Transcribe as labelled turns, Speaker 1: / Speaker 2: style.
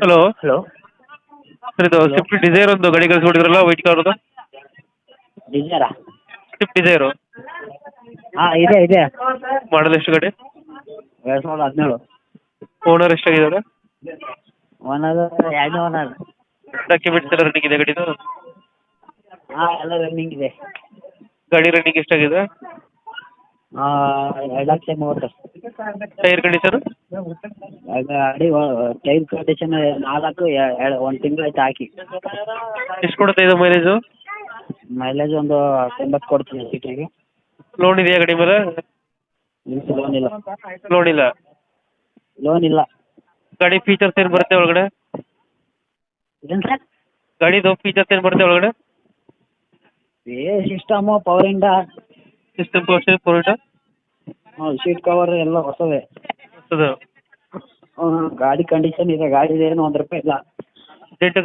Speaker 1: Hello
Speaker 2: hello
Speaker 1: sir, ಇದು
Speaker 2: hello
Speaker 1: Swift Dzire ಒಂದು ಗಾಡಿ ಕಳಿಸ್ಕೊಡಿದ್ರಲ್ಲ, ವೈಟ್ ಕಲರ್ದು.
Speaker 2: ಡಿಸೈರಾ?
Speaker 1: ಸ್ವಿಫ್ಟ್ ಡಿಸೈರು
Speaker 2: ಹಾಂ ಇದೆ ಇದೆ.
Speaker 1: ಮಾಡಲ್ ಎಷ್ಟು ಗಾಡಿ?
Speaker 2: 2017.
Speaker 1: ಓನರ್ ಎಷ್ಟಾಗಿದ್ದಾರೆ?
Speaker 2: ಓನರ್ ಎರಡನೇ ಓನರ್.
Speaker 1: ಡಾಕ್ಯುಮೆಂಟ್ಸ್ ಎಲ್ಲ ರನ್ನಿಂಗ್ ಇದೆ ಗಾಡಿದು?
Speaker 2: ಹಾಂ ಎಲ್ಲ ರನ್ನಿಂಗ್ ಇದೆ.
Speaker 1: ಗಾಡಿ ರನ್ನಿಂಗ್ ಎಷ್ಟಾಗಿದೆ?
Speaker 2: 2,30,000.
Speaker 1: Tyre condition?
Speaker 2: ಗಾಡಿ ಟೈರ್ ಕಂಡೀಷನ್ 4 1 ತಿಂಗಳು ಆಯ್ತು ಹಾಕಿ.
Speaker 1: ಎಷ್ಟು ಕೊಡುತ್ತೆ ಇದು ಮೈಲೇಜು?
Speaker 2: ಮೈಲೇಜ್ ಒಂದು 90 ಕೊಡ್ತೀನಿ ಸೀಟಿಗೆ.
Speaker 1: ಲೋನ್ ಇದೆಯಾ ಗಾಡಿ ಮೇಲೆ?
Speaker 2: ಲೋನ್ ಇಲ್ಲ.
Speaker 1: ಲೋನ್ ಇಲ್ಲ.
Speaker 2: ಲೋನ್ ಇಲ್ಲ.
Speaker 1: ಗಾಡಿ ಫೀಚರ್ಸ್ ಏನು ಬರುತ್ತೆ ಒಳಗಡೆ?
Speaker 2: ಏನು ಸರ್?
Speaker 1: ಗಾಡಿದು ಫೀಚರ್ಸ್ ಏನು ಬರುತ್ತೆ ಒಳಗಡೆ?
Speaker 2: ಸಿಸ್ಟಮು, ಪವರ್ ಇಂಡ,
Speaker 1: ಸಿಸ್ಟಮ್ ಪೋರ್ಟ್
Speaker 2: ಸೀಟ್ ಕವರ್ ಎಲ್ಲ ಹೊಸವೇ.
Speaker 1: ಅದು
Speaker 2: ಗಾಡಿ ಕಂಡೀಷನ್ ಇದೆ. ಗಾಡಿ ಏನು 1 ರೂಪಾಯಿ ಇಲ್ಲ.
Speaker 1: ಡೆಂಟ್